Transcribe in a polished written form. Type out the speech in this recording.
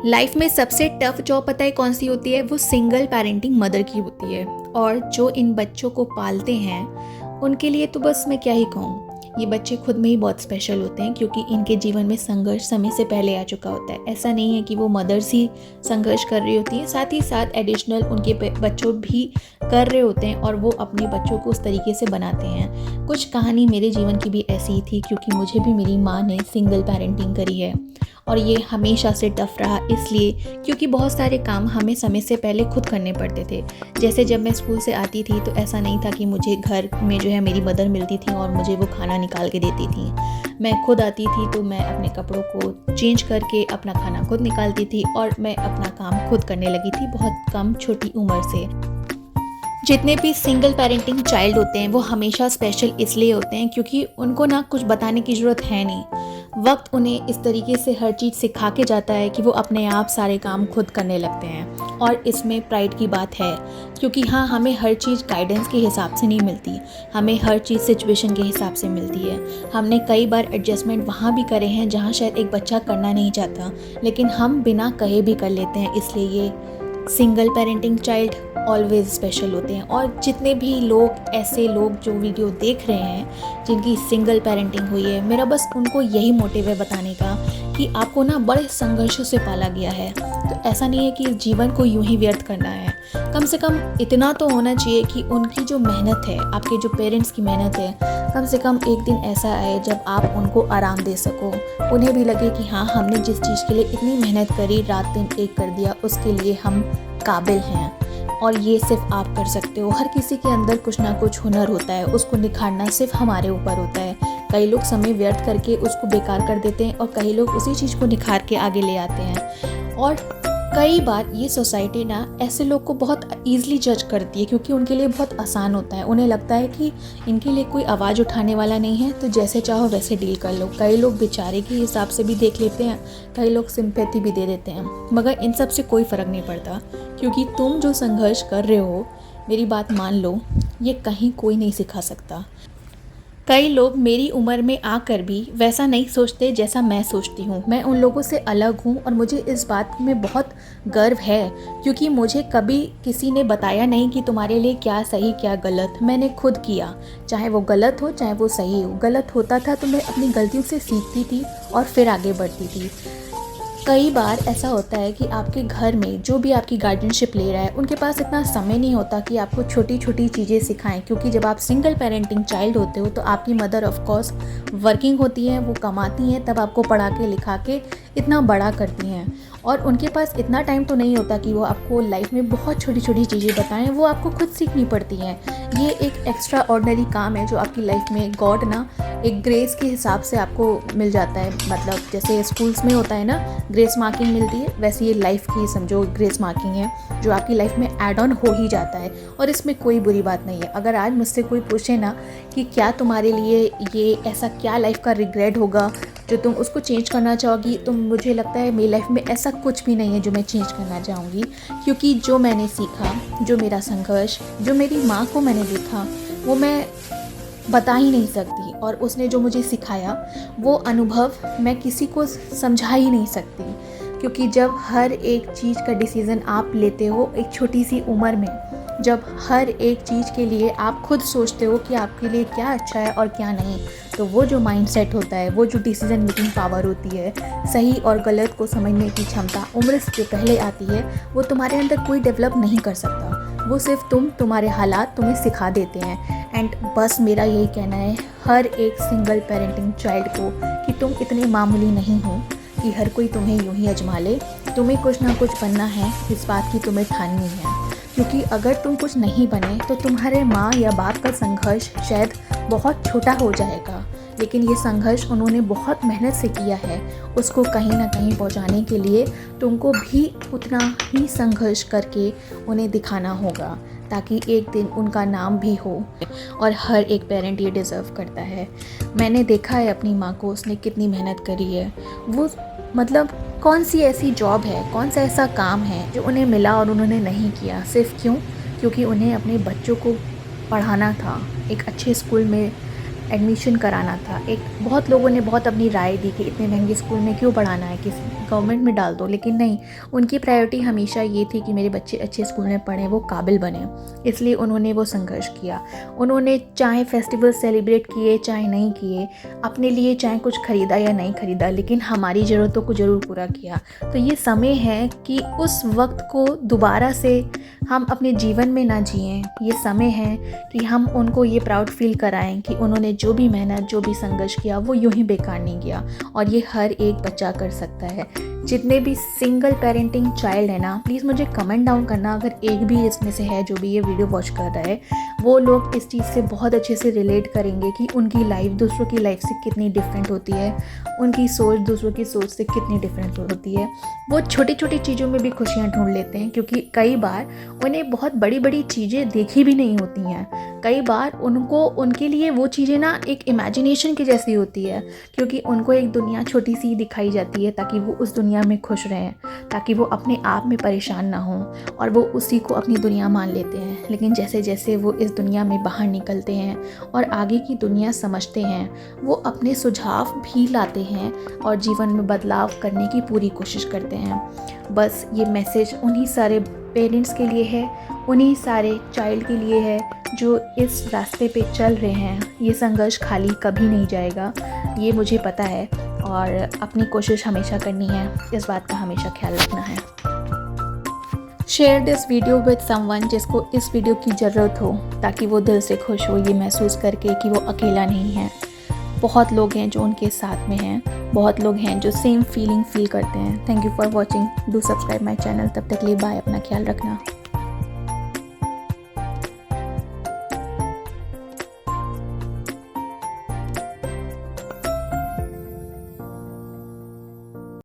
Life में सबसे tough job पता है कौन सी होती है? वो सिंगल पेरेंटिंग मदर की होती है। और जो इन बच्चों को पालते हैं उनके लिए तो बस मैं क्या ही कहूँ, ये बच्चे खुद में ही बहुत स्पेशल होते हैं क्योंकि इनके जीवन में संघर्ष समय से पहले आ चुका होता है। ऐसा नहीं है कि वो मदर्स ही संघर्ष कर रही होती हैं, साथ ही साथ एडिशनल उनके बच्चों भी कर रहे होते हैं और वो अपने बच्चों को उस तरीके से बनाते हैं। कुछ कहानी मेरे जीवन की भी ऐसी ही थी क्योंकि मुझे भी मेरी माँ ने सिंगल पेरेंटिंग करी है और ये हमेशा से टफ रहा, इसलिए क्योंकि बहुत सारे काम हमें समय से पहले खुद करने पड़ते थे। जैसे जब मैं स्कूल से आती थी तो ऐसा नहीं था कि मुझे घर में जो है मेरी मदर मिलती थी और मुझे वो खाना निकाल के देती थी। मैं खुद आती थी तो मैं अपने कपड़ों को चेंज करके अपना खाना खुद निकालती थी और मैं अपना काम खुद करने लगी थी बहुत कम छोटी उम्र से। जितने भी सिंगल पेरेंटिंग चाइल्ड होते हैं वो हमेशा स्पेशल इसलिए होते हैं क्योंकि उनको ना कुछ बताने की ज़रूरत है नहीं। वक्त उन्हें इस तरीके से हर चीज़ सिखा के जाता है कि वो अपने आप सारे काम खुद करने लगते हैं और इसमें प्राइड की बात है क्योंकि हाँ, हमें हर चीज़ गाइडेंस के हिसाब से नहीं मिलती, हमें हर चीज़ सिचुएशन के हिसाब से मिलती है। हमने कई बार एडजस्टमेंट वहाँ भी करे हैं जहाँ शायद एक बच्चा करना नहीं चाहता, लेकिन हम बिना कहे भी कर लेते हैं। इसलिए ये single parenting child always special होते हैं। और जितने भी लोग ऐसे लोग जो वीडियो देख रहे हैं जिनकी सिंगल पेरेंटिंग हुई है, मेरा बस उनको यही मोटिव है बताने का कि आपको ना बड़े संघर्षों से पाला गया है, तो ऐसा नहीं है कि जीवन को यूं ही व्यर्थ करना है। कम से कम इतना तो होना चाहिए कि उनकी जो मेहनत है, आपके जो पेरेंट्स की मेहनत है, कम से कम एक दिन ऐसा आए जब आप उनको आराम दे सको, उन्हें भी लगे कि हाँ, हमने जिस चीज़ के लिए इतनी मेहनत करी, रात दिन एक कर दिया, उसके लिए हम काबिल हैं। और ये सिर्फ आप कर सकते हो। हर किसी के अंदर कुछ ना कुछ हुनर होता है, उसको निखारना सिर्फ हमारे ऊपर होता है। कई लोग समय व्यर्थ करके उसको बेकार कर देते हैं और कई लोग उसी चीज़ को निखार के आगे ले आते हैं। और कई बार ये सोसाइटी ना ऐसे लोग को बहुत ईजिली जज करती है क्योंकि उनके लिए बहुत आसान होता है। उन्हें लगता है कि इनके लिए कोई आवाज़ उठाने वाला नहीं है, तो जैसे चाहो वैसे डील कर लो। कई लोग बेचारे के हिसाब से भी देख लेते हैं, कई लोग सिंपैथी भी दे देते हैं, मगर इन सब से कोई फ़र्क नहीं पड़ता क्योंकि तुम जो संघर्ष कर रहे हो, मेरी बात मान लो, ये कहीं कोई नहीं सिखा सकता। कई लोग मेरी उम्र में आकर भी वैसा नहीं सोचते जैसा मैं सोचती हूँ। मैं उन लोगों से अलग हूँ और मुझे इस बात में बहुत गर्व है क्योंकि मुझे कभी किसी ने बताया नहीं कि तुम्हारे लिए क्या सही क्या गलत। मैंने खुद किया, चाहे वो गलत हो चाहे वो सही हो। गलत होता था तो मैं अपनी गलतियों से सीखती थी और फिर आगे बढ़ती थी। कई बार ऐसा होता है कि आपके घर में जो भी आपकी गार्डियनशिप ले रहा है, उनके पास इतना समय नहीं होता कि आपको छोटी छोटी चीज़ें सिखाएं क्योंकि जब आप सिंगल पेरेंटिंग चाइल्ड होते हो तो आपकी मदर ऑफ कोर्स वर्किंग होती हैं, वो कमाती हैं, तब आपको पढ़ा के लिखा के इतना बड़ा करती हैं और उनके पास इतना टाइम तो नहीं होता कि वो आपको लाइफ में बहुत छोटी छोटी चीज़ें बताएं, वो आपको खुद सीखनी पड़ती हैं। ये एक एक्स्ट्रा ऑर्डिनरी काम है जो आपकी लाइफ में गॉड ना एक ग्रेस के हिसाब से आपको मिल जाता है। मतलब जैसे स्कूल्स में होता है ना ग्रेस मार्किंग मिलती है, वैसे ये लाइफ की समझो ग्रेस मार्किंग है जो आपकी लाइफ में ऐड ऑन हो ही जाता है और इसमें कोई बुरी बात नहीं है। अगर आज मुझसे कोई पूछे ना कि क्या तुम्हारे लिए ये ऐसा क्या लाइफ का रिग्रेट होगा जो तुम उसको चेंज करना चाहोगी, तो मुझे लगता है मेरी लाइफ में ऐसा कुछ भी नहीं है जो मैं चेंज करना चाहूँगी क्योंकि जो मैंने सीखा, जो मेरा संघर्ष, जो मेरी माँ को मैंने देखा, वो मैं बता ही नहीं सकती और उसने जो मुझे सिखाया वो अनुभव मैं किसी को समझा ही नहीं सकती क्योंकि जब हर एक चीज़ का डिसीज़न आप लेते हो एक छोटी सी उम्र में, जब हर एक चीज़ के लिए आप खुद सोचते हो कि आपके लिए क्या अच्छा है और क्या नहीं, तो वो जो माइंडसेट होता है, वो जो डिसीजन मेकिंग पावर होती है, सही और गलत को समझने की क्षमता उम्र से पहले आती है, वो तुम्हारे अंदर कोई डेवलप नहीं कर सकता। वो सिर्फ तुम्हारे हालात तुम्हें सिखा देते हैं। एंड बस मेरा यही कहना है हर एक सिंगल पेरेंटिंग चाइल्ड को कि तुम इतने मामूली नहीं हो कि हर कोई तुम्हें यूं ही अजमा ले। तुम्हें कुछ ना कुछ बनना है, इस बात की तुम्हें ठाननी है क्योंकि अगर तुम कुछ नहीं बने तो तुम्हारे माँ या बाप का संघर्ष शायद बहुत छोटा हो जाएगा, लेकिन ये संघर्ष उन्होंने बहुत मेहनत से किया है, उसको कहीं ना कहीं पहुँचाने के लिए तुमको भी उतना ही संघर्ष करके उन्हें दिखाना होगा ताकि एक दिन उनका नाम भी हो। और हर एक पेरेंट ये डिज़र्व करता है। मैंने देखा है अपनी माँ को, उसने कितनी मेहनत करी है। वो मतलब कौन सी ऐसी जॉब है, कौन सा ऐसा काम है जो उन्हें मिला और उन्होंने नहीं किया? सिर्फ क्योंकि उन्हें अपने बच्चों को पढ़ाना था, एक अच्छे स्कूल में एडमिशन कराना था। एक बहुत लोगों ने बहुत अपनी राय दी कि इतने महंगे स्कूल में क्यों पढ़ाना है, किसी गवर्नमेंट में डाल दो, लेकिन नहीं, उनकी प्रायोरिटी हमेशा ये थी कि मेरे बच्चे अच्छे स्कूल में पढ़ें, वो काबिल बने। इसलिए उन्होंने वो संघर्ष किया। उन्होंने चाहे फेस्टिवल सेलिब्रेट किए चाहे नहीं किए, अपने लिए चाहे कुछ ख़रीदा या नहीं ख़रीदा, लेकिन हमारी ज़रूरतों को ज़रूर पूरा किया। तो ये समय है कि उस वक्त को दोबारा से हम अपने जीवन में ना जिएं। ये समय है कि हम उनको ये प्राउड फील कराएं कि उन्होंने जो भी मेहनत, जो भी संघर्ष किया, वो यूं ही बेकार नहीं गया, और ये हर एक बच्चा कर सकता है। जितने भी सिंगल पेरेंटिंग चाइल्ड है ना, प्लीज़ मुझे कमेंट डाउन करना अगर एक भी इसमें से है जो भी ये वीडियो वॉच कर रहा है, वो लोग इस चीज़ से बहुत अच्छे से रिलेट करेंगे कि उनकी लाइफ दूसरों की लाइफ से कितनी डिफरेंट होती है, उनकी सोच दूसरों की सोच से कितनी डिफरेंट होती है। वो छोटी छोटी चीज़ों में भी खुशियाँ ढूंढ लेते हैं, क्योंकि कई बार उन्हें बहुत बड़ी बड़ी चीज़ें देखी भी नहीं होती हैं। कई बार उनके लिए वो चीज़ें ना एक इमेजिनेशन की जैसी होती है, क्योंकि उनको एक दुनिया छोटी सी दिखाई जाती है ताकि वो उस दुनिया में खुश रहें, ताकि वो अपने आप में परेशान ना हों, और वो उसी को अपनी दुनिया मान लेते हैं। लेकिन जैसे जैसे वो इस दुनिया में बाहर निकलते हैं और आगे की दुनिया समझते हैं, वो अपने सुझाव भी लाते हैं और जीवन में बदलाव करने की पूरी कोशिश करते हैं। बस ये मैसेज उन्हीं सारे पेरेंट्स के लिए है, उन्हीं सारे चाइल्ड के लिए है जो इस रास्ते पे चल रहे हैं। ये संघर्ष खाली कभी नहीं जाएगा, ये मुझे पता है, और अपनी कोशिश हमेशा करनी है, इस बात का हमेशा ख्याल रखना है। Share this video with someone जिसको इस वीडियो की ज़रूरत हो, ताकि वो दिल से खुश हो ये महसूस करके कि वो अकेला नहीं है। बहुत लोग हैं जो उनके साथ में हैं, बहुत लोग हैं जो सेम फीलिंग फील करते हैं। Thank you for watching, do subscribe my channel. तब तक के लिए बाय, अपना ख्याल रखना।